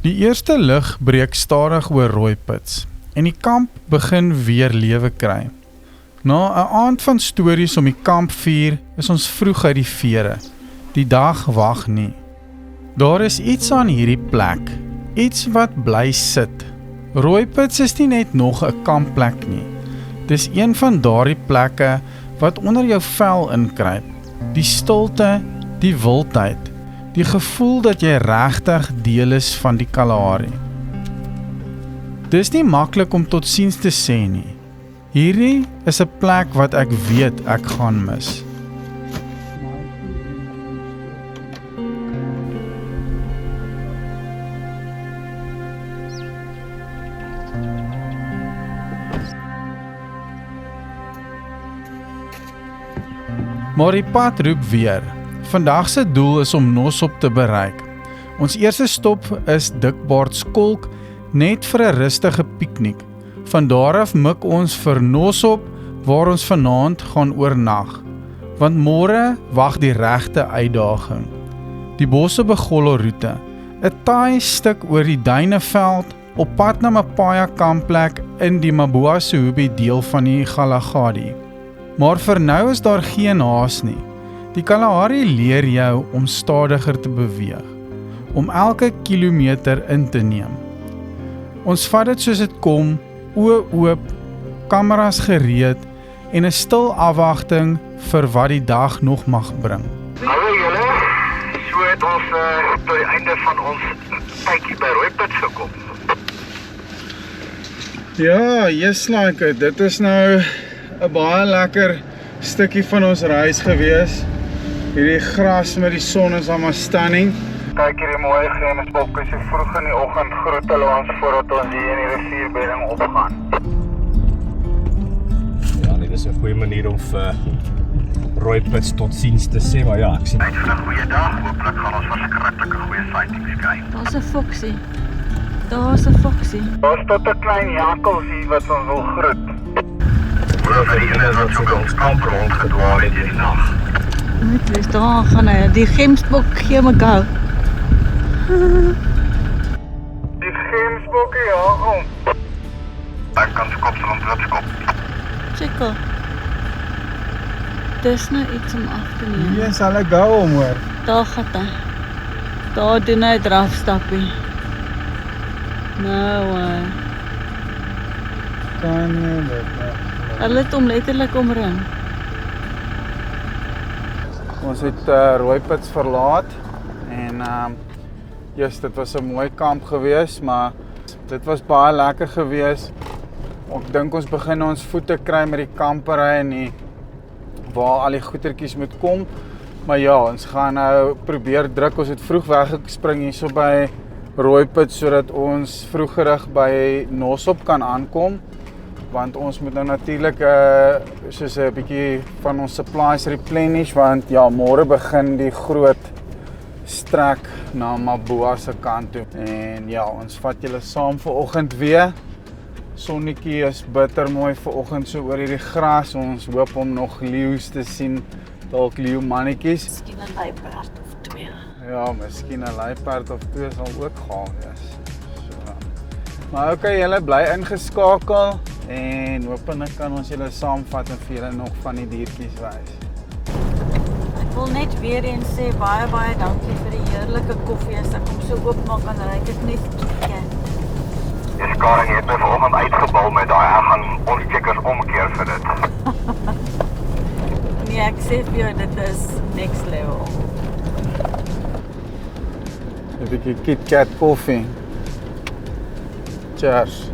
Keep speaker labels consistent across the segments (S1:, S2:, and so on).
S1: Die eerste lig breek stadig oor Rooipits en die kamp begin weer lewe kry. Na 'n aand van stories om die kampvuur is ons vroeg uit die vere. Die dag wag nie. Daar is iets aan hierdie plek, iets wat bly sit. Rooipits is nie net nog 'n kampplek nie. Dis een van daardie plekke wat onder jou vel inkruip. Die stilte, die wildheid, die gevoel dat jy regtig deel is van die Kalahari. Dis nie maklik om totsiens te sê nie. Hierdie is 'n plek wat ek weet ek gaan mis. Maar die pad roep weer. Vandag se doel is om Nosop te bereik. Ons eerste stop is Dikbaardskolk, net vir 'n rustige piknik. Van daar af mik ons vir Nosop, waar ons vanaand gaan oornag. Want môre wag die regte uitdaging. Die Bosse Begollo roete, 'n taai stuk oor die duineveld op pad na Mapaya kampplek in die Mabuashubi deel van die Galagadi. Maar vir nou is daar geen haas nie. Die Kalahari leer jou om stadiger te beweeg, om elke kilometer in te neem. Ons vat dit soos dit kom, oë oop, kameras gereed en 'n stil afwagting vir wat die dag nog mag bring.
S2: Hallo julle, so het ons tot die einde van ons tydjie by Rooipits gekom.
S1: Ja, yes like, dit is nou 'n baie lekker stukkie van ons reis gewees. Hierdie gras met die son is almal stunning.
S2: Kyk hierdie mooi gemsbokke, so vroeg in die oggend groet hulle ons voordat ons hier in die rivierbedding opgaan.
S3: Ja, dit is 'n goeie manier om vir Rooipits totsiens te sê, maar ja, ek sien.
S2: Net vir 'n goeie dag, hooplik gaan ons verskriklike goeie sightings kry.
S4: Daar's 'n foksie. Daar's 'n foksie.
S2: Daar's tot 'n klein jakalsie wat ons wil groet. Oor vir die ene wat so by ons kamp rondgedwaal het hierdie nag.
S4: Net wees daar gaan hy, die gemsbok gee my gou.
S2: Die gemsbokke, ja, kom. Ek kan skop so ontwitskop.
S4: Checker. Dis nou iets om af te neem.
S1: Hier sal ek gou om hoor.
S4: Daar gaan hy. Daar doen hy drafstappie. Nou,
S1: Kan nie dit nou.
S4: hulle het hom letterlik omring.
S1: Ons het Rooipits verlaat en dit was 'n mooi kamp gewees, maar dit was baie lekker gewees. Ek dink ons begin ons voete kry met die kampery en waar al die goetertjies moet kom. Maar ja, ons gaan nou probeer druk. Ons het vroeg weggespring hierso by Rooipits sodat ons vroegerig by Nosop kan aankom. Want ons moet nou natuurlik soos 'n bietjie van ons supplies replenish, want ja, môre begin die groot strek na Maboa se kant toe. En ja, ons vat julle saam vanoggend weer. Sonnetjie is bitter mooi vanoggend so oor hierdie gras. Ons hoop om nog leeu's te sien, dalk leeumannetjies.
S4: Miskien 'n luiperd of 2.
S1: Ja, miskien 'n luiperd of 2 sal ook gaan wees. So. Maar okay, julle bly ingeskakel. En hopelik kan ons julle saamvat en vir julle nog van die diertjies wys.
S4: Ek wil net weer eens sê baie dankie vir die heerlike koffie. As ek hom so oopmaak kan ruik ek net KitKat.
S2: Die Karin het my vanoggend uitgebal met daai ek gaan ons checkers omkeer vir dit.
S4: Nee, ek sê vir jou dit is next level.
S1: 'n bietjie KitKat koffie. Cheers.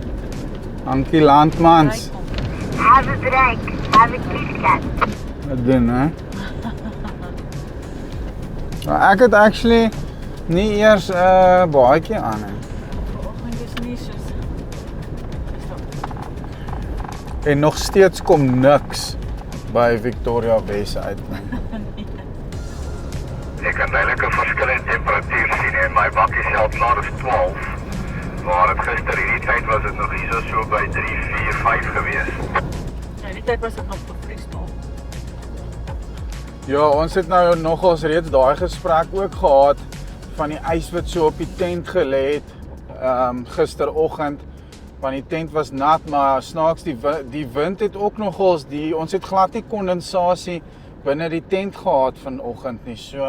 S1: Dankie landmans.
S5: Have a drink. Have a KitKat.
S1: Wat doen, hè? Ek het actually nie eers 'n baadjie aan nie.
S4: Vanoggend is nie soos
S1: En nog steeds kom niks by Victoria Wes uit nie.
S2: Ek kan duidelik 'n verskil in temperatuur sien en my bakkie self na is 12. Maar het gister hierdie tyd was dit nog hier so by 3, 4, 5 gewees.
S4: Ja, die tyd was dit nog bevries nog.
S1: Ja, ons het nou nogals reeds daai gesprek ook gehad van die ys wat so op die tent gelê het gisteroggend, want die tent was nat, maar snaaks die wind het ook nogals, ons het glad nie kondensasie binne die tent gehad vanoggend nie, so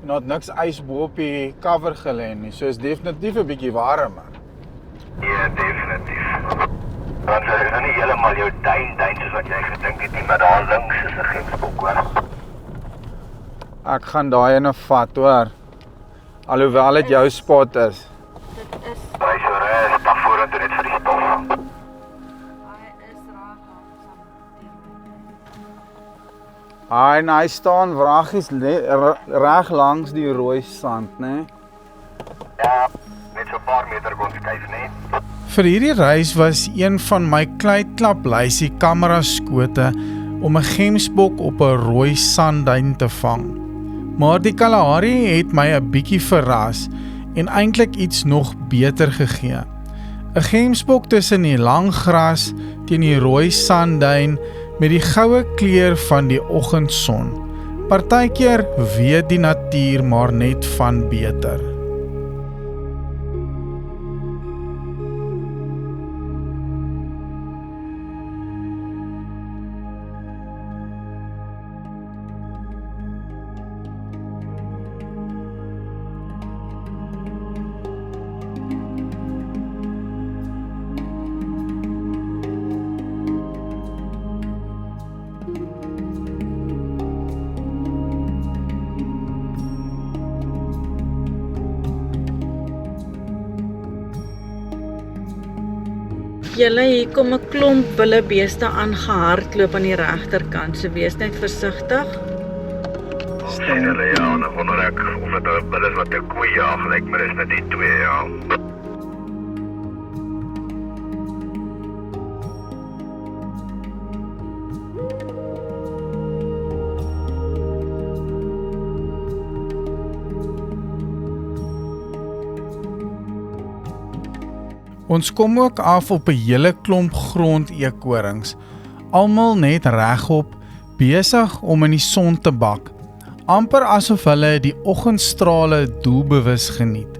S1: en het niks ys bo op die cover gelê nie, so is definitief 'n bietjie warmer.
S2: Ja, definitief. Want dit is nie heeltemal jou duin soos wat jy gedink het nie, maar daar links is 'n gemsbok, hoor.
S1: Ek gaan daai ene vat, hoor. Alhoewel dit jou spot is.
S4: Dit is,
S2: Hy so reg, stap vorentoe net vir die stof.
S4: hy is raak
S1: En hy staan wraggies reg langs die rooi sand, né?
S2: Ja, net so 'n paar meter kon skuif, nee.
S1: Vir hierdie reis was een van my kleiklapluisie kameraskote om 'n gemsbok op 'n rooi sandduin te vang. Maar die Kalahari het my 'n bietjie verras en eintlik iets nog beter gegee. 'n Gemsbok tussen die lang gras teen die rooi sandduin met die goue kleur van die oggendson. Partykeer weet die natuur maar net van beter.
S4: Julle, hier kom 'n klomp wildebeeste aangehardloop aan die regterkant, so wees net versigtig.
S2: Sien hulle, ja, en dan wonder ek of dit 'n bil is wat 'n koei jaag, lyk maar is net die twee, ja.
S1: Ons kom ook af op 'n hele klomp grondeekorings, almal net regop, besig om in die son te bak, amper asof hulle die oggendstrale doelbewus geniet.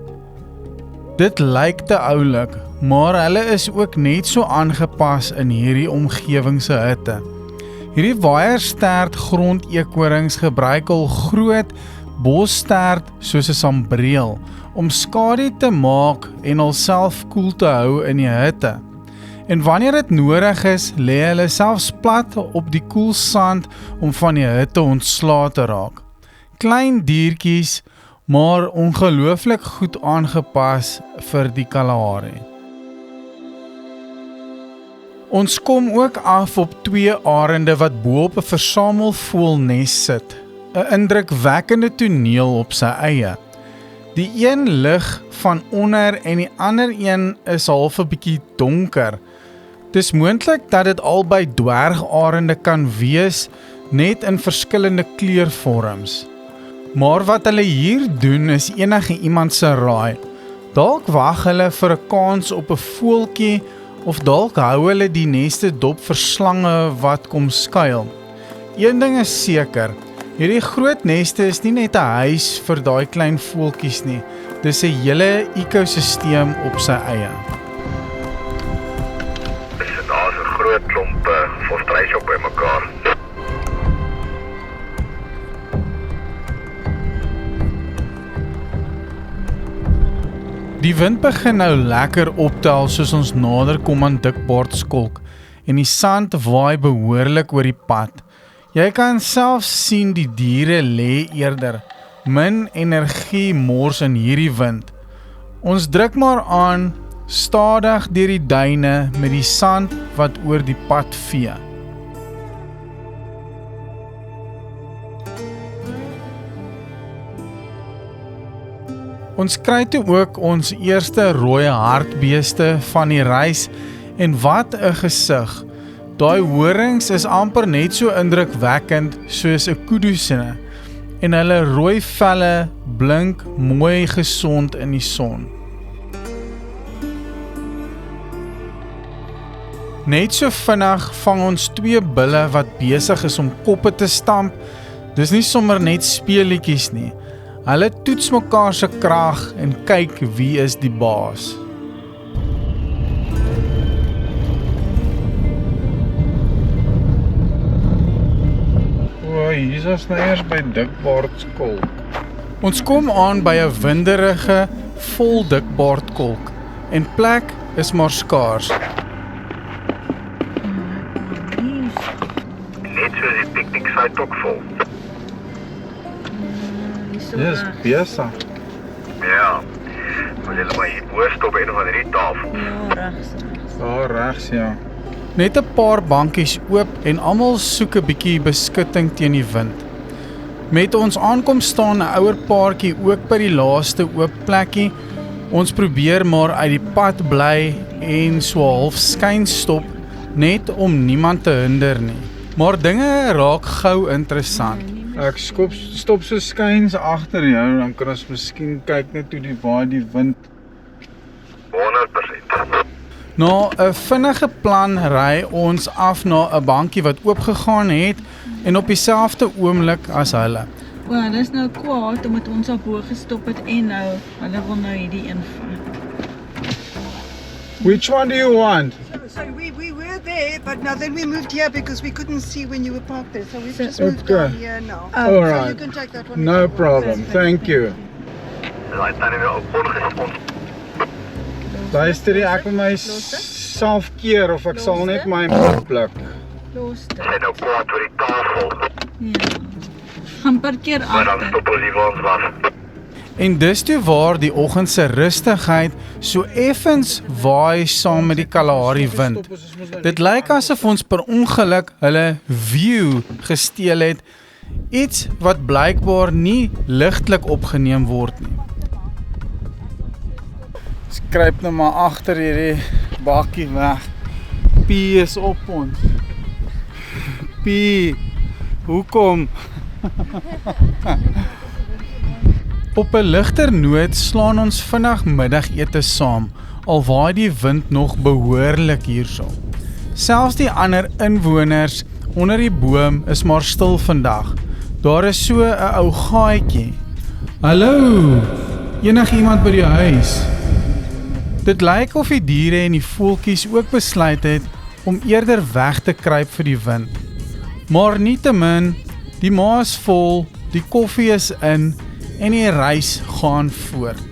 S1: Dit lyk te oulik, maar hulle is ook net so aangepas in hierdie omgewing se hitte. Hierdie waaierstert grondeekorings gebruik al groot bosstert soos 'n sambreel om skadu te maak en alself koel te hou in die hitte. En wanneer dit nodig is, lê hulle selfs plat op die koel sand om van die hitte ontslae te raak. Klein diertjies, maar ongelooflik goed aangepas vir die Kalahari. Ons kom ook af op 2 arende wat bo op 'n versamelvoëlnes sit. 'n Indrukwekkende toneel op sy eie. Die een lig van onder en die ander een is half 'n bietjie donker. Dis moontlik dat dit albei dwergarende kan wees, net in verskillende kleurvorms. Maar wat hulle hier doen is enige iemand se raai. Dalk wag hulle vir 'n kans op 'n voeltjie of dalk hou hulle die neste dop vir slange wat kom skuil. Een ding is seker, hierdie groot neste is nie net 'n huis vir daai klein voeltjies nie. Dis 'n hele ekosisteem op sy eie.
S2: Daar's 'n groot klomp volstruis op bymekaar.
S1: Die wind begin nou lekker optel soos ons nader kom aan Dikbaardskolk en die sand waai behoorlik oor die pad. Jy kan selfs sien die diere lê eerder, min energie mors in hierdie wind. Ons druk maar aan, stadig deur die duine met die sand wat oor die pad vee. Ons kry toe ook ons eerste rooi hartbeeste van die reis en wat 'n gesig. Daai horings is amper net so indrukwekkend soos 'n kudu se en hulle rooi velle blink mooi gesond in die son. Net so vinnig vang ons 2 bulle wat besig is om koppe te stamp. Dis nie sommer net speelietjies nie. Hulle toets mekaar se krag en kyk wie is die baas. hier is nou eers by Dikbaardskolk. Ons kom aan by 'n winderige, vol Dikbaardkolk en plek is maar skaars.
S2: Net soos die pikniksite ook vol.
S1: Dis besig.
S2: Ja. Wil julle maar hier bo stop en van hierdie tafel.
S1: Daar regs, ja. Net 'n paar bankies oop en almal soek 'n bietjie beskutting teen die wind. Met ons aankom staan 'n ouer paartjie ook by die laaste oop plekkie. Ons probeer maar uit die pad bly en so half skyn stop, net om niemand te hinder nie. Maar dinge raak gou interessant. Ek stop so skuins agter jou, dan kan ons miskien kyk net hoe die wind.
S2: 100%.
S1: Na 'n vinnige plan ry ons af na 'n bankie wat oopgegaan het en op dieselfde oomblik as hulle.
S4: Hulle is nou kwaad omdat ons al bo gestop het en nou, hulle wil nou hierdie een vat.
S1: Which one do you want?
S6: So we were there, but now then we moved here because we couldn't see when you were parked there. So we've
S4: So-
S6: just moved
S1: Okay.
S6: down here now.
S1: All
S6: So you
S1: right.
S6: can take that one.
S1: No
S6: if you want.
S1: problem, thank you.
S2: Daai tannie nou ongespons.
S1: Luister, ek wil myself keer of ek sal net my pluk.
S4: Los dit.
S2: Sy nou kwaad oor die tafel.
S4: Ja. Gaan parkeer
S2: Maar dan
S4: agter.
S2: stop ons hier waar ons was.
S1: En dis toe waar die oggend se rustigheid so effens waai saam met die Kalahari wind. Dit lyk asof ons per ongeluk hulle view gesteel het, iets wat blykbaar nie ligtelik opgeneem word nie. Ons kruip nou maar agter hierdie bakkie weg. Pie is op ons. Pie, hoekom? Op 'n ligter noot slaan ons vinnig middagete saam, al waai die wind nog behoorlik hierso. Selfs die ander inwoners onder die boom is maar stil vandag. Daar is so 'n ou gaaitjie. Hallo, enigiemand by die huis? Dit lyk of die diere en die voeltjies ook besluit het om eerder weg te kruip vir die wind. Maar nietemin, die maag is vol, die koffie is in en die reis gaan voort.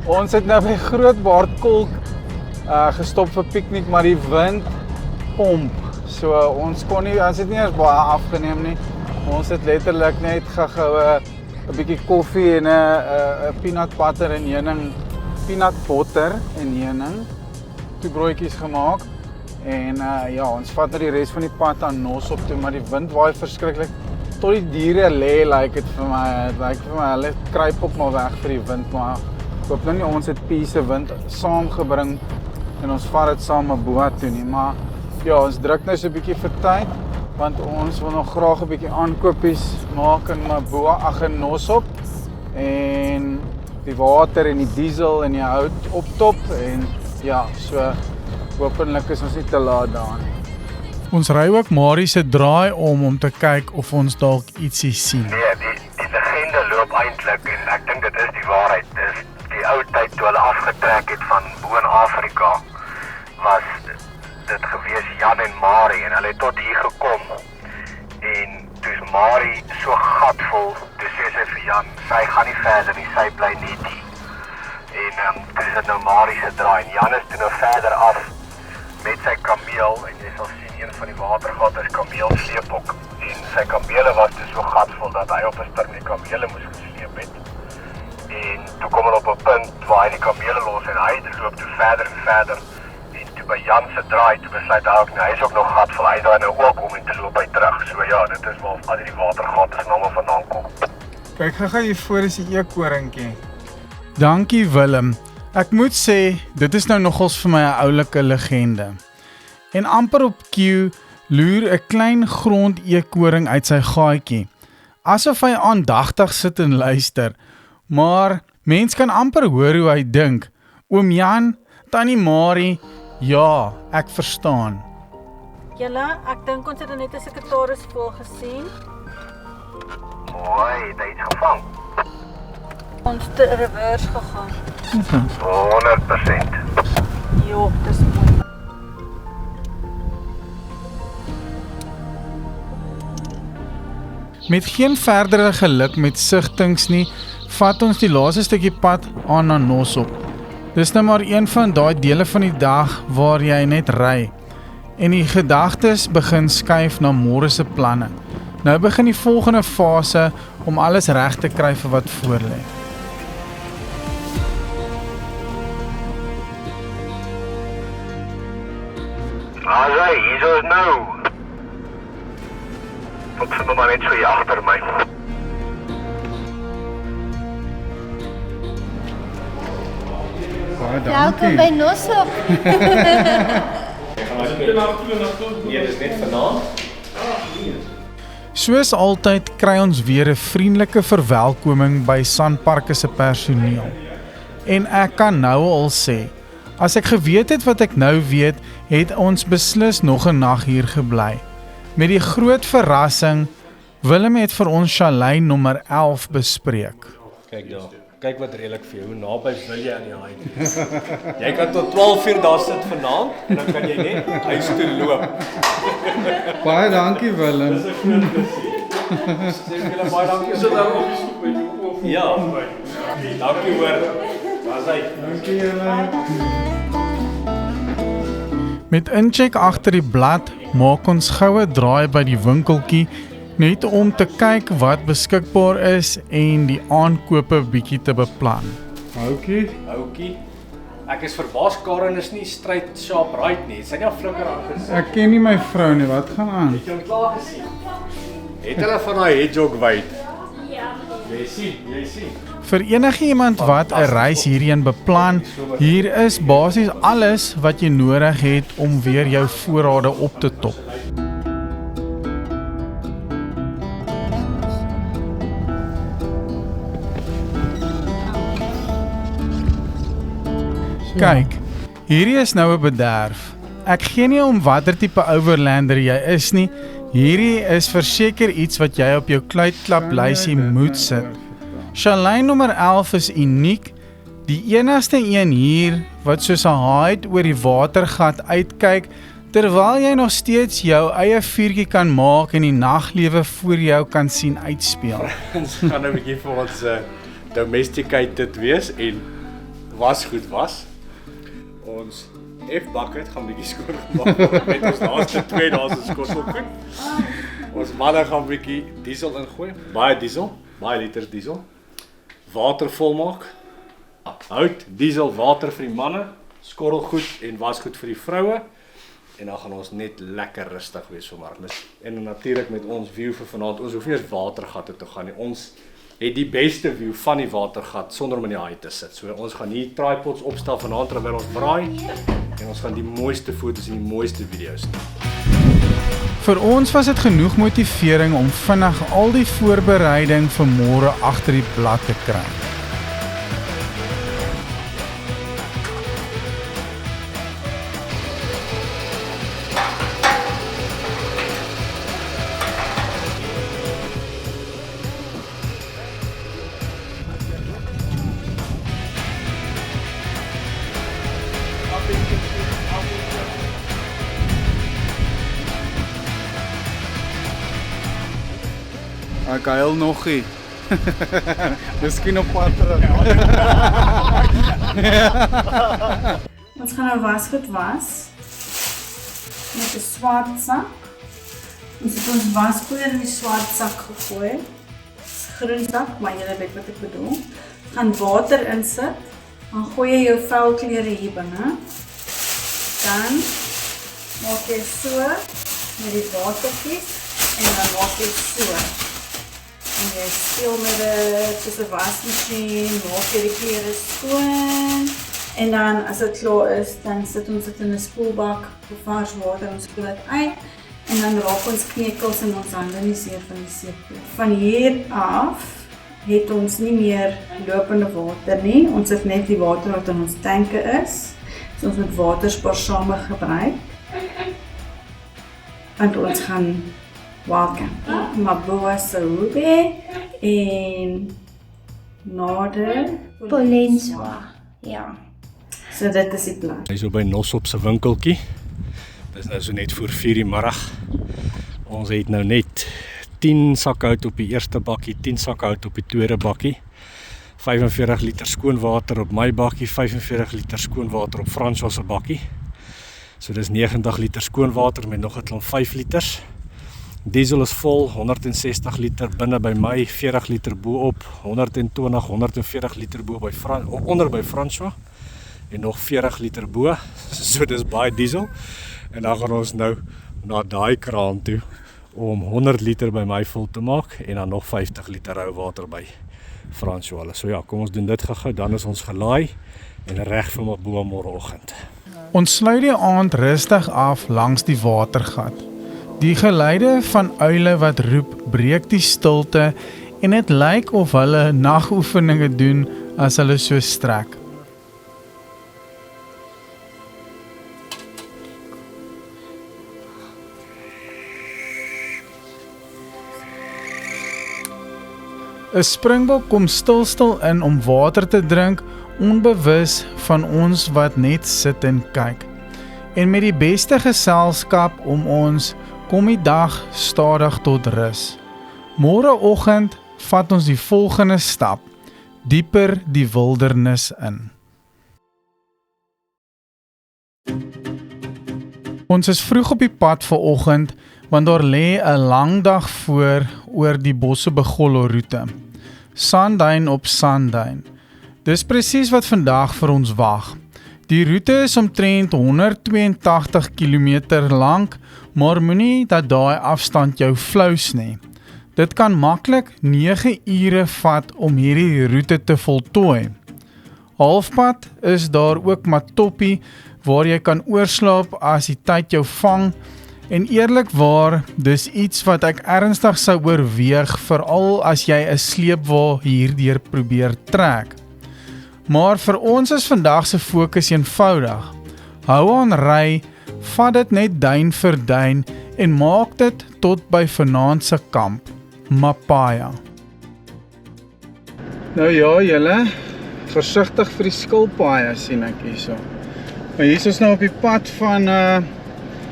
S1: Ons het nou by Grootbaardkolk gestop vir piknik, maar die wind pomp. So ons kon nie, ons het nie eers baie afgeneem nie. Ons het letterlik net gehou 'n bietjie koffie en 'n peanut butter en heuning, peanut butter en heuning, twee broodjies gemaak. En ja, ons vat nou die res van die pad aan Nos op toe, maar die wind waai verskriklik. Tot die diere lê, lyk dit vir my. Dit lyk vir my hulle kruip op maar weg vir die wind, maar ek hoop nou nie ons het Pie se wind saamgebring en ons vat dit saam met Boa toe nie, maar ja, ons druk nou so 'n bietjie vir tyd, want ons wil nog graag 'n bietjie aankopies maak in Maboa, in Nos op. En die water en die diesel en die hout op top en ja, so hopelik is ons nie te laat daar nie. Ons ry ook Marie se draai om te kyk of ons dalk ietsie sien.
S2: Nee, die legende loop eintlik en ek dink dit is die waarheid. Dis die ou tyd toe hulle afgetrek het van bo in Afrika was dit gewees Jan en Marie en hulle het tot hier gekom. En toe's Marie so gatvol, toe sê sy vir Jan, sy gaan nie verder nie, sy bly net hier. En toe is dit nou Marie se draai en Jan is toe nou verder af met sy kameel en jy sal sien een van die watergate is kameelsleepok en sy kamele was dus so gatvol dat hy op 'n string die kamele moes gesleep het. En toe kom hulle op 'n punt waar hy die kamele los en hy loop toe verder en verder en toe by Jan se draai toe besluit hy ook nou, hy is ook nog gatvol, hy draai nou ook om en toe loop hy terug. So ja, dit is waar al die watergate se name vandaan kom.
S1: Kyk, gaan hier voor is die eekoringkie. Dankie Willem. Ek moet sê, dit is nou nogals vir my 'n oulike legende. En amper op cue loer 'n klein grond eekoring uit sy gaatjie. Asof hy aandagtig sit en luister. Maar mens kan amper hoor hoe hy dink. Oom Jan, Tannie Marie, ja, ek verstaan.
S4: Julle, ek dink ons het net 'n sekretarisvoël gesien.
S2: Mooi, het hy iets gevang?
S4: Ons te reverse gegaan.
S2: 100%.
S4: Jo, dis mooi.
S1: Met geen verdere geluk met sigtings nie, vat ons die laaste stukkie pad aan na Nosop. Dis nou maar een van daai dele van die dag waar jy net ry en die gedagtes begin skuif na môre se planne. Nou begin die volgende fase om alles reg te kry vir wat voorlê.
S2: Alright, hier is nou. Wat vind nog maar net so hier agter my.
S5: Welkom by Nosop.
S3: Nee, dis net vanaand.
S1: Soos altyd kry ons weer 'n vriendelike verwelkoming by Sanparks se personeel. En ek kan nou al sê, as ek geweet het wat ek nou weet, het ons beslis nog 'n nag hier gebly. Met die groot verrassing, Willem het vir ons chalet nommer 11 bespreek.
S3: Kyk daar. Kyk wat redelik vir jou. Hoe naby wil jy aan die haai wees? Jy kan tot 12 uur daar sit vanaand en dan kan jy net huis toe loop.
S1: Baie dankie Willem.
S3: Dis 'n groot plesier. Sê vir julle baie dankie. Sit daar op die stoep met jou. Ja. Dankie hoor. Daar's hy.
S1: Dankie julle. Met incheck agter die blad maak ons goue draai by die winkeltjie net om te kyk wat beskikbaar is en die aankope bietjie te beplan.
S3: Oukie. Ek is verbaas Karen is nie straight sharp right nie. Sy het nie flikker aangesien.
S1: Ek ken nie my vrou nie, wat gaan aan?
S3: Het jy hom klaar gesien? Het hulle van daai hedgehog wyd? Ja. Jy sien.
S1: Vir enigiemand wat 'n reis hierheen beplan, hier is basies alles wat jy nodig het om weer jou voorrade op te top. Kyk, hierdie is nou 'n bederf. Ek gee nie om watter tipe overlander jy is nie. Hierdie is verseker iets wat jy op jou kluitklaplysie moet sit. Chalet nommer 11 is uniek. Die enigste een hier wat soos 'n haai oor die watergat uitkyk, terwyl jy nog steeds jou eie vuurtjie kan maak en die naglewe voor jou kan sien uitspeel.
S3: Ons gaan 'n bietjie vir ons domesticated wees en wasgoed was. Ons F-bucket gaan bietjie skoon gemaak word met ons laaste 2 dae se skottelgoed. Ons manne gaan bietjie diesel ingooi, baie liters diesel. Water volmaak. Hout, diesel, water vir die manne, skorrelgoed en wasgoed vir die vroue. En dan gaan ons net lekker rustig wees vanmiddag. En natuurlik met ons view vir vanaand. Ons hoef nie eens watergatte te gaan nie. Ons het die beste view van die watergat sonder om in die haai te sit. So ons gaan hier tripods opstel vanaand terwyl ons braai en ons gaan die mooiste foto's en die mooiste video's neem.
S1: Vir ons was dit genoeg motivering om vinnig al die voorbereiding vir môre agter die blad te kry. Ek huil nog nie. Miskien op pad terug.
S4: Ons gaan nou wasgoed was met 'n swart sak. Ons het ons waspoeier in die swart sak gegooi. Groen sak, maar julle weet wat ek bedoel. Gaan water insit. Dan gooi jy jou velklere hier binne. Dan maak jy so met die watertjies en dan maak jy so. En jy speel met dit soos 'n wasmasjien, maak jy die klere skoon. En dan as dit klaar is, dan sit ons dit in 'n spoelbak vir vars water en ons spoel dit uit. En dan raak ons knekels en ons hande nie seer van die seep. Van hier af het ons nie meer lopende water nie. Ons het net die water wat in ons tanke is. So ons moet waterspaarsamer gebruik. Want ons gaan wildcamp. Maboa Saube en Nader
S5: Polenswa. Ja.
S4: So dit is die plan.
S3: Hy is op by Nosop se winkeltjie. Dis nou so net voor 4 die middag. Ons het nou net 10 sakke hout op die eerste bakkie, 10 sakke hout op die tweede bakkie, 45 liter skoon water op my bakkie, 45 liter skoon water op François se bakkie. So dis 90 liter skoon water met nog 'n klomp 5 liters. Diesel is vol, 160 liter binne by my, 40 liter bo-op, 120, 140 liter bo onder by François en nog 40 liter bo. So dis baie diesel. En dan gaan ons nou na daai kraan toe om 100 liter by my vol te maak en dan nog 50 liter rou water by François. So ja, kom ons doen dit gou, dan is ons gelaai en reg vir Maboa môreoggend.
S1: Ons sluit die aand rustig af langs die watergat. Die geluide van uile wat roep breek die stilte en dit lyk of hulle nagoefeninge doen as hulle so strek. Een springbok kom stil in om water te drink, onbewus van ons wat net sit en kyk. En met die beste geselskap om ons, kom die dag stadig tot rus. Môreoggend vat ons die volgende stap, dieper die wildernis in. Ons is vroeg op die pad vanoggend, want daar lê 'n lang dag voor oor die Bossebegollo roete. Sandduin op Sandduin. Dis presies wat vandag vir ons wag. Die roete is omtrent 182 km lank, maar moenie dat daai afstand jou flous nie. Dit kan maklik 9 ure vat om hierdie roete te voltooi. Halfpad is daar ook Matoppie waar jy kan oorslaap as die tyd jou vang. En eerlikwaar, dis iets wat ek ernstig sou oorweeg, veral as jy 'n sleepwa hierdeur probeer trek. Maar vir ons is vandag se fokus eenvoudig. Hou aan ry, vat dit net duin vir duin en maak dit tot by vanaand se kamp, Mapaya. Nou ja, julle, versigtig vir die skilpaaie sien ek hierso. Maar hier is nou op die pad van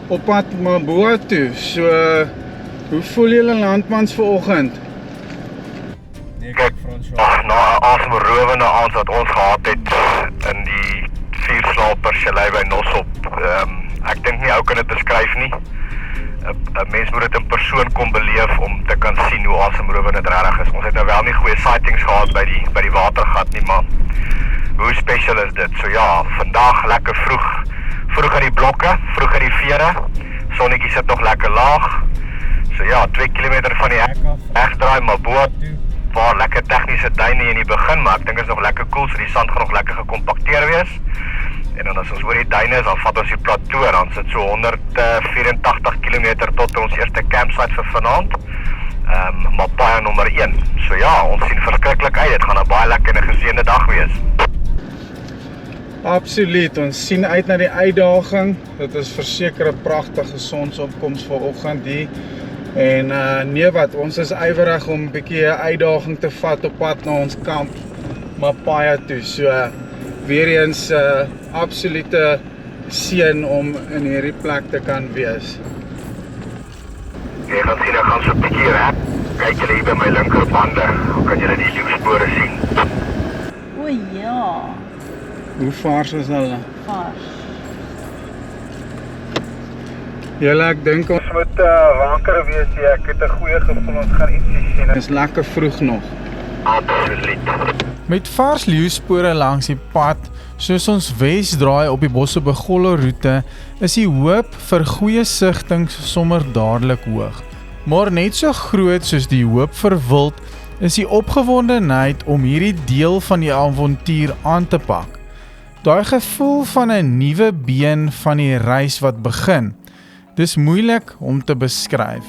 S1: op pad Maboa toe. So, hoe voel julle landmans vanoggend?
S3: Nee, kyk François.
S2: Na 'n asemrowende aand wat ons gehad het in die 4-slaper chalet by Nosop. Ek dink nie ou kan dit beskryf nie. 'n Mens moet dit in persoon kom beleef om te kan sien hoe asemrowend dit regtig is. Ons het nou wel nie goeie sightings gehad by die watergat nie, maar hoe special is dit? So ja, vandag lekker vroeg in die blokke, vroeg in die vere. Sonnetjie sit nog lekker laag. So ja, 2 km van die hek af. Regdraai Maboa toe. Paar lekker tegniese duine in die begin, maar ek dink is nog lekker cool, so die sand gaan nog lekker gekompakteer wees. En dan as ons oor die duine is, dan vat ons die plateau, dan sit so 184 km tot ons eerste campsite vir vanaand. Mapaya nommer 1. So ja, ons sien verskriklik uit. Dit gaan 'n baie lekker en geseënde dag wees.
S1: Absoluut, ons sien uit na die uitdaging. Dit is verseker 'n pragtige sonsopkoms vanoggend hier. En nee wat, ons is ywerig om 'n bietjie 'n uitdaging te vat op pad na ons kamp Mapaya toe. So weer eens absolute seën om in hierdie plek te kan wees.
S2: Jy gaan sien, ek gaan so 'n bietjie reg. Kyk julle hier by my linkerbande, dan kan julle die leeuspore sien.
S4: O ja,
S1: Hoe vars is hulle?
S4: vars.
S1: Julle, ek dink ons moet wakker wees hier. Ek het 'n goeie gevoel ons gaan ietsie sien. Dit is lekker vroeg nog.
S2: Absoluut.
S1: Met vars leeuspore langs die pad, soos ons wesdraai op die Bossebegollo roete, is die hoop vir goeie sigtings sommer dadelik hoog. Maar net so groot soos die hoop vir wild, is die opgewondenheid om hierdie deel van die avontuur aan te pak. Daai gevoel van 'n nuwe been van die reis wat begin, dis moeilik om te beskryf.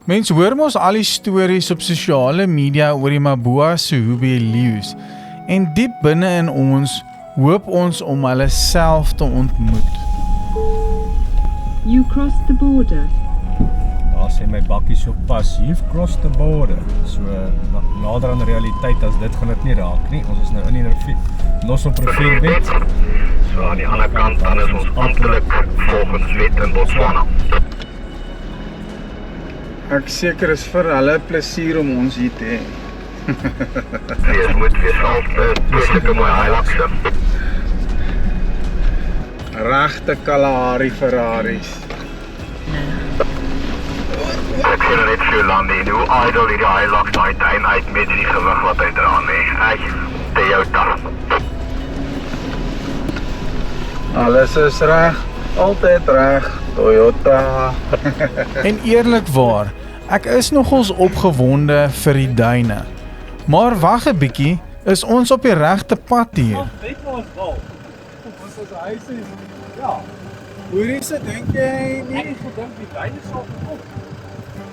S1: Mens hoor mos al die stories op sosiale media oor die Maboa Sehube leeu's en diep binne in ons hoop ons om hulle self te ontmoet.
S7: You crossed the border.
S3: Daar sê my bakkie so pas, you've crossed the border. So nader aan realiteit as dit gaan dit nie raak nie. Ons is nou in die rivier, Nosop rivierbed.
S2: So aan die ander kant, dan is ons amptelik volgens wet in Botswana.
S1: Ek seker is vir hulle plesier om ons hier te hê.
S2: Wees moet wees al twee mooi Hilux.
S1: Regte Kalahari Ferraris.
S2: Ek sien net so land nie, hoe idle die Hilux daai tuin uit met die gewig wat hy dra nie. Ek Toyota.
S1: Alles is reg, altyd reg, Toyota. En eerlikwaar, ek is nogals opgewonde vir die duine. Maar wag 'n bietjie, is ons op die regte pad hier?
S3: Weet waar ons val. Ons is huis is. Ja,
S1: Hoorie se dink jy nie?
S3: ek gedink die duine sal kom.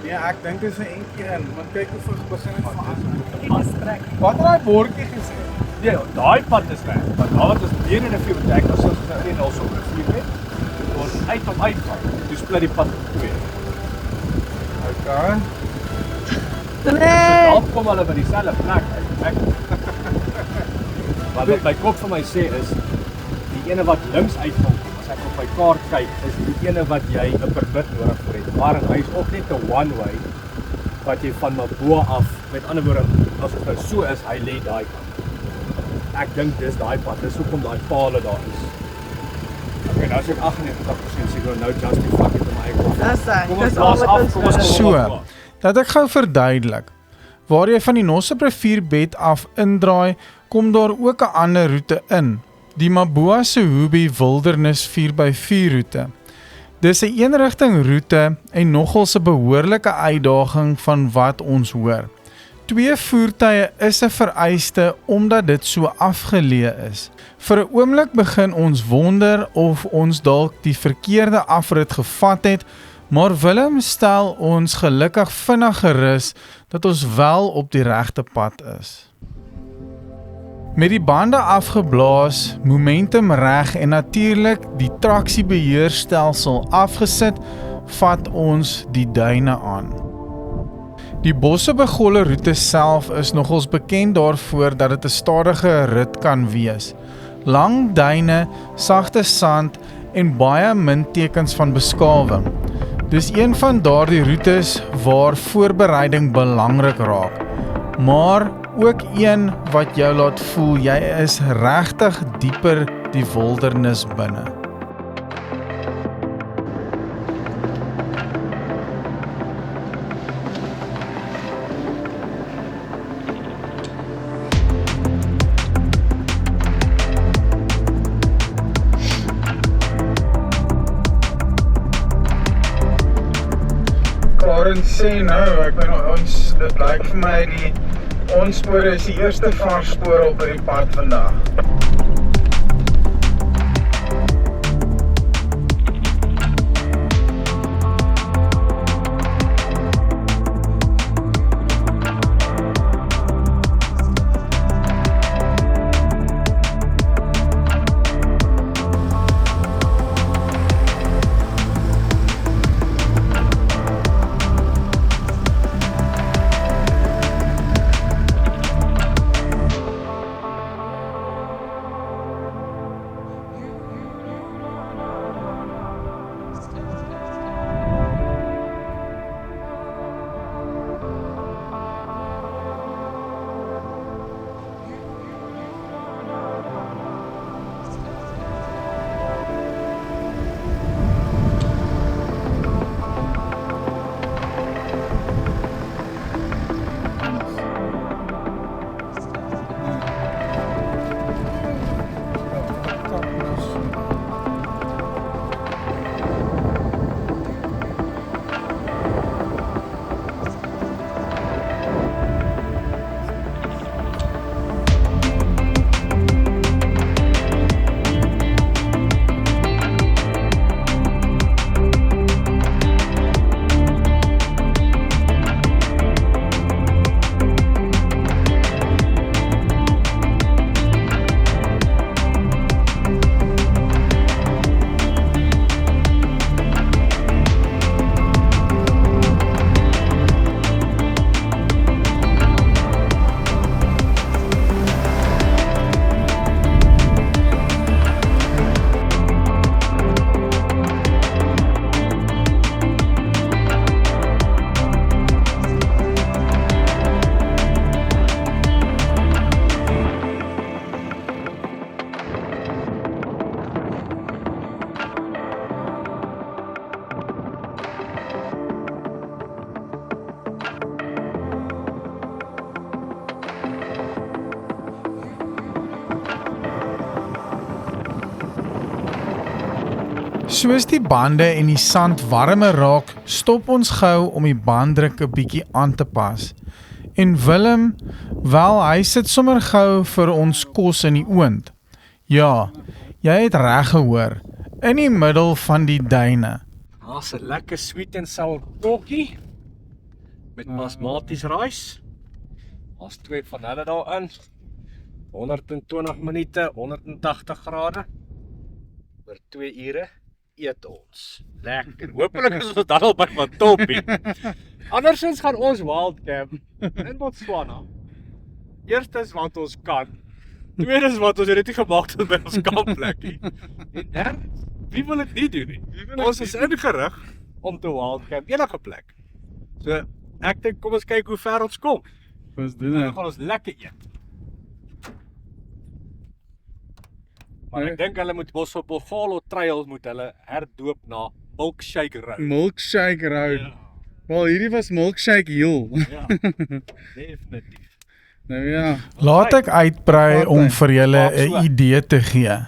S1: Nee, ek dink dit is 'n entjie in, want kyk hoe vir begin het
S3: Vastrek.
S1: Wat het daai bordjie gesê?
S3: Nee, daai pad is weg. Want daar wat ons teen in 'n rivier betrek, as ons nou in ons op 'n rivier het, ons uitgaan. Dis split die pad in twee.
S1: Okay.
S3: Dan kom hulle by dieselfde plek uit. Wat my kop vir my sê is, die ene wat links uitkom, as ek op my kaart kyk, is die ene wat jy 'n permit nodig vir het. Maar hy is ook net 'n one way wat jy van Maboa af, met ander woorde, as dit nou so is, hy lê daai kant. Ek dink dis daai pad, dis hoekom daai pale daar is. Okay, nou is ek 98% seker nou justify dit in my eie kop.
S6: Dis hy.
S3: Kom ons
S6: Dis al
S3: blaas
S6: wat
S3: af,
S6: ons
S3: kom ons
S6: wil.
S3: kom
S1: So,
S3: Maboa.
S1: dat ek gou verduidelik. Waar jy van die Nosop rivierbed af indraai, kom daar ook 'n ander roete in. Die Maboa Sehubi Wildernis 4x4 roete. Dis 'n eenrigting roete en nogals 'n behoorlike uitdaging van wat ons hoor. 2 voertuie is 'n vereiste omdat dit so afgeleë is. Vir 'n oomblik begin ons wonder of ons dalk die verkeerde afrit gevat het, maar Willem stel ons gelukkig vinnig gerus dat ons wel op die regte pad is. Met die bande afgeblaas, momentum reg en natuurlik die traksiebeheerstelsel afgesit, vat ons die duine aan. Die Bossebegolle roete self is nogals bekend daarvoor dat dit 'n stadige rit kan wees. Lang duine, sagte sand en baie min tekens van beskawing. Dis een van daardie roetes waar voorbereiding belangrik raak, maar ook een wat jou laat voel jy is regtig dieper die wildernis binne. Karen sê nou, ek bedoel ons, dit lyk vir my ons spore is die eerste varsspore op die pad vandag. soos die bande en die sand warmer raak, stop ons gou om die banddruk 'n bietjie aan te pas. En Willem, wel, hy sit sommer gou vir ons kos in die oond. Ja, jy het reg gehoor, in die middel van die duine.
S3: Daar's 'n lekker sweet and sour kokkie met basmati rice. Daar's 2 van hulle daarin. 120 minute, 180 grade. Oor 2 ure eet ons. Lekker. Hoopelik is ons dan al by wat toppie. Andersins gaan ons wildcamp in Botswana. Eerstens want ons kan. Tweedens want ons het dit nie gemaak tot by ons kampplekkie. En derdens, wie wil dit nie doen nie? Ons is ingerig om te wildcamp enige plek. So, ek dink kom ons kyk hoe ver ons kom.
S1: Ons doen
S3: Dan gaan ons lekker eet. Maar ek dink hulle moet Bosopofolo Trail moet hulle herdoop na Milkshake Road.
S1: Milkshake Road. Wel, hierdie was Milkshake Hill.
S3: Ja, definitief.
S1: Nou ja. Laat ek uitbrei om vir julle
S3: Maak so.
S1: 'n idee te gee.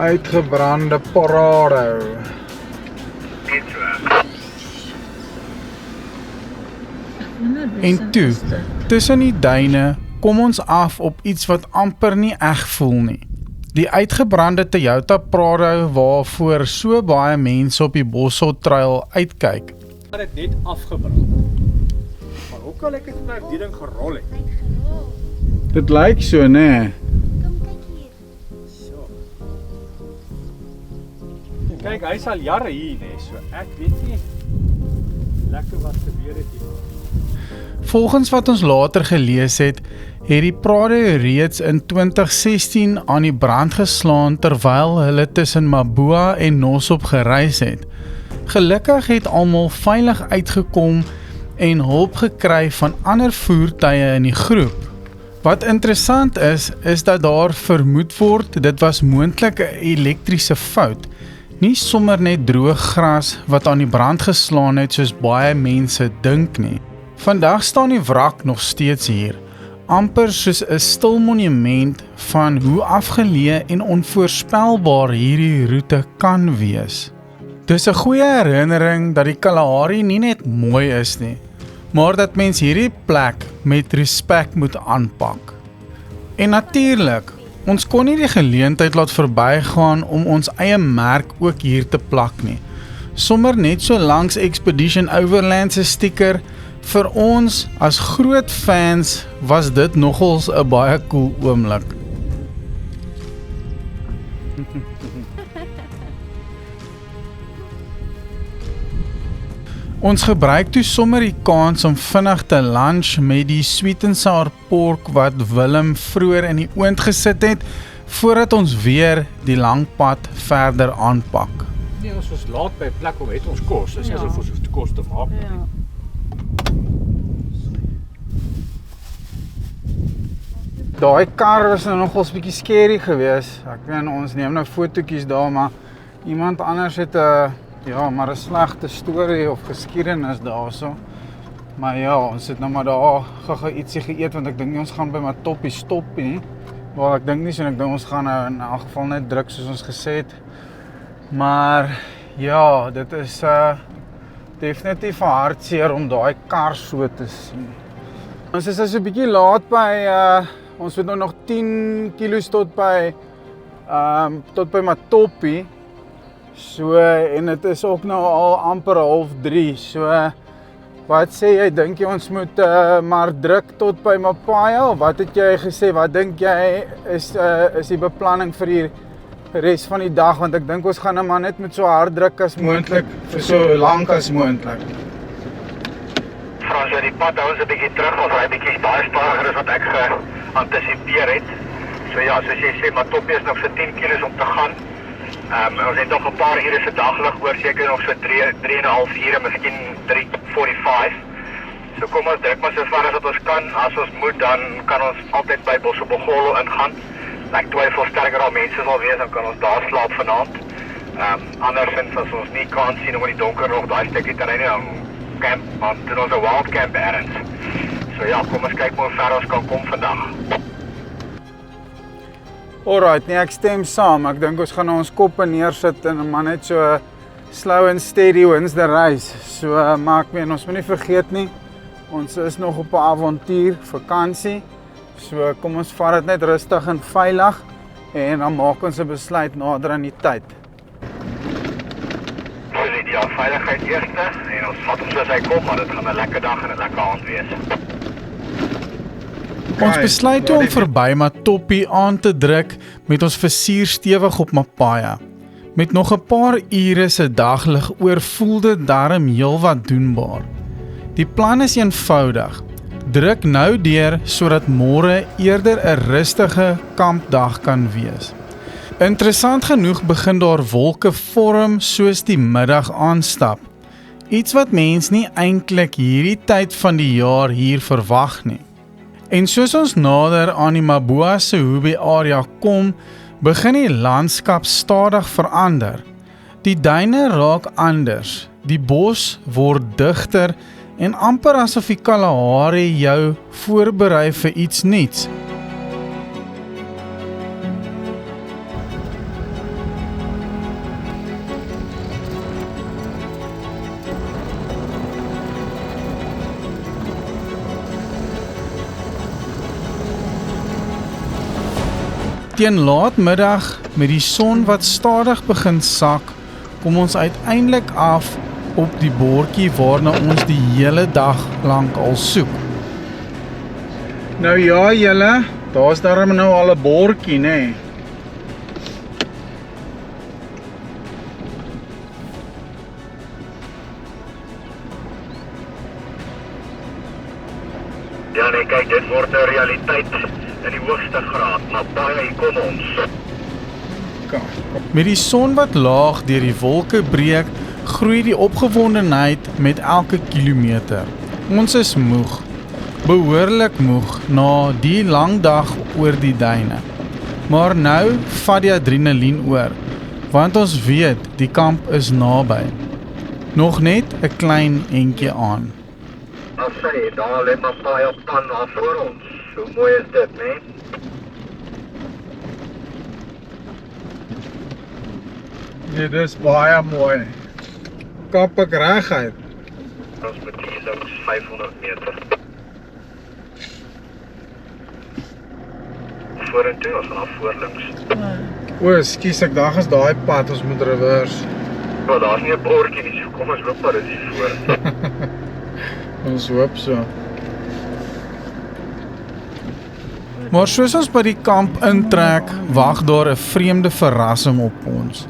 S1: Uitgebrande parado. En toe, tussen die duine, kom ons af op iets wat amper nie eg voel nie. Die uitgebrande Toyota Prado waarvoor so baie mense op die Bossot Trail uitkyk.
S3: Het het net afgebrand. Maar hoe kan ek het nou die ding gerol het?
S1: Dit lyk so, nee.
S3: So. Kyk, hy is al jare hier, nee, so ek weet nie lekker wat gebeur het hier.
S1: Volgens wat ons later gelees het die Prado reeds in 2016 aan die brand geslaan terwyl hulle tussen Mabua en Nosop gereis het. Gelukkig het almal veilig uitgekom en hulp gekry van ander voertuie in die groep. Wat interessant is dat daar vermoed word dit was moontlik 'n elektriese fout, nie sommer net droog gras wat aan die brand geslaan het soos baie mense dink nie. Vandag staan die wrak nog steeds hier, amper soos 'n stil monument van hoe afgeleë en onvoorspelbaar hierdie roete kan wees. Dis 'n goeie herinnering dat die Kalahari nie net mooi is nie, maar dat mens hierdie plek met respek moet aanpak. En natuurlik, ons kon nie die geleentheid laat verbygaan om ons eie merk ook hier te plak nie. Sommer net so langs Expedition Overland se sticker. Vir ons as groot fans was dit nogals 'n baie cool oomblik. Ons gebruik toe sommer die kans om vinnig te lunch met die sweet and sour pork wat Willem vroeër in die oond gesit het, voordat ons weer die lang pad verder aanpak.
S3: Nee, ons was laat by 'n plek om het ons kos, dis asof ons hoef te kos te maak.
S4: Ja.
S1: Daai kar was nou nogals bietjie scary geweest. Ek weet ons neem nou fotootjies daar, maar iemand anders het 'n slegte storie of geskiedenis daarso. Maar ja, ons het nou maar daar gou ietsie geëet want ek dink nie ons gaan by Matoppie stop nie. Maar ek dink nie so en ek dink ons gaan nou in elk geval net druk soos ons gesê het. Maar ja, dit is definitief hartseer om daai kar so te sien. Ons is so 'n bietjie laat by ons het nou nog 10 kilos tot by Matoppie. So en dit is ook nou al amper 2:30. So wat sê jy, dink jy ons moet maar druk tot by Mapaya of wat het jy gesê? Wat dink jy is die beplanning vir die res van die dag, want ek dink ons gaan nou maar net met so hard druk as moontlik vir so lank as moontlik.
S2: Frans, die pad hou ons 'n bietjie terug, ons ry bietjie baie stadiger as wat ek geantisipeer het. So ja, soos jy sê, Matoppie is nog so 10 kilos om te gaan. Ons het nog 'n paar ure se daglig oor, seker nog so 3,5 ure, miskien 3:45. So kom ons druk maar so ver as wat ons kan. As ons moet, dan kan ons altyd by Bosobogolo ingaan. Ek twyfel sterker al mense sal wees, dan kan ons daar slaap vanaand. Andersins as ons nie kan sien om in die donker nog daai stukkie terrein dan camp, want dit is 'n wild camp errands. So ja, kom ons kyk maar hoe ver ons kan kom vandag.
S1: Alright, nee, ek stem saam. Ek dink ons gaan ons koppe neersit en maar net so slow and steady wins the race. So maar ek meen, ons moet nie vergeet nie, ons is nog op 'n avontuur, vakansie. So kom ons vat dit net rustig en veilig en dan maak ons 'n besluit nader aan die tyd.
S2: So die veiligheid eerste en ons vat hom soos hy kom, maar dit gaan 'n lekker dag en 'n lekker aand wees.
S1: Ons besluit toe om verby Matoppie aan te druk met ons versuur stewig op Mapaya. Met nog 'n paar ure se daglig oor voel dit darm heelwat doenbaar. Die plan is eenvoudig. Druk nou deur sodat môre eerder 'n rustige kampdag kan wees. Interessant genoeg begin daar wolke vorm soos die middag aanstap. Iets wat mens nie eintlik hierdie tyd van die jaar hier verwag nie. En soos ons nader aan die Maboa-Sehube area kom, begin die landskap stadig verander. Die duine raak anders, die bos word digter en amper asof die Kalahari jou voorberei vir iets nuuts. Teen laatmiddag met die son wat stadig begin sak, kom ons uiteindelik af op die bordjie waarna ons die hele dag lank al soek. Nou ja julle, daar's darm nou al 'n bordjie, nê?
S2: Ja nee, kyk, dit word 'n realiteit in die hoogste graad, maar baie hier kom ons.
S1: Met die son wat laag deur die wolke breek, groei die opgewondenheid met elke kilometer. Ons is moeg, behoorlik moeg na die lang dag oor die duine. Maar nou vat die adrenalien oor, want ons weet die kamp is naby. Nog net 'n klein entjie aan.
S2: As sê, daar lê maar baie op pan na voor ons. Hoe mooi is dit, né?
S1: Dit is baie mooi. kap ek reguit.
S2: Ons moet hier links 500 meter. Vorentoe, ons gaan af voorlinks.
S1: O, skus, ek dink is daai pad, ons moet reverse.
S2: Maar daar's nie 'n bordjie nie, so kom ons loop maar hier voor.
S1: Ons hoop so. Maar soos ons by die kamp intrek, wag daar 'n vreemde verrassing op ons.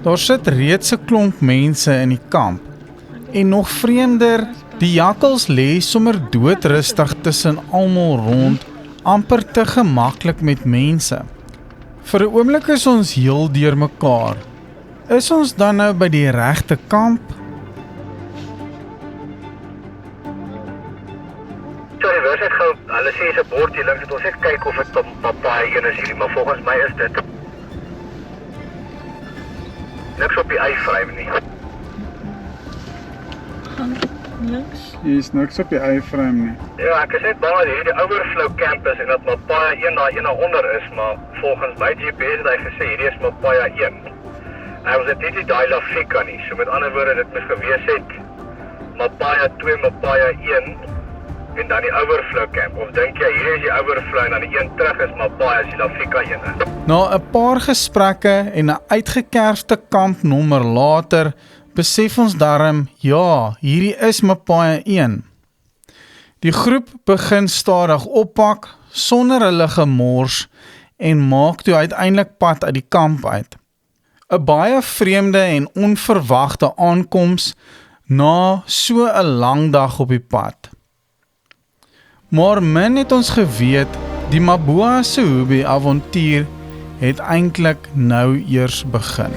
S1: Daar sit reeds 'n klomp mense in die kamp. En nog vreemder, die jakkals lê sommer doodrustig tussen almal rond, amper te gemaklik met mense. Vir 'n oomblik is ons heel deur mekaar. Is ons dan nou by die regte kamp?
S2: Sorry, waar is gou? Hulle sê is 'n bord hier links, het ons net kyk of dit papaai een is hierdie, maar volgens my is dit niks op die eiframe nie.
S1: Hier is niks op die eiframe nie.
S2: Ja, ek is net bang dat hierdie overflow campus en dat Mapaya 1 daar een daaronder is, maar volgens my GPS het hy gesê hierdie is Mapaya 1. Hy was dit nie die Lafika nie, so met ander woorde dit moes gewees het Mapaya 2, Mapaya 1 en dan die overflow camp. Of dink jy hier is die overflow en dan die een terug is Mapaya as die Lafika 1 is?
S1: Na 'n paar gesprekke en 'n uitgekerfde kampnommer later, besef ons darm, ja, hierdie is Mapaya 1. Die groep begin stadig oppak, sonder hulle gemors, en maak toe uiteindelik pad uit die kamp uit. 'n Baie vreemde en onverwagte aankoms na so 'n lang dag op die pad. Maar min het ons geweet, die Maboa Sehubi avontuur het eintlik nou eers begin.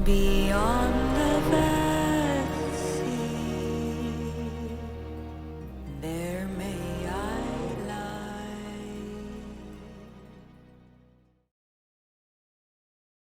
S7: Beyond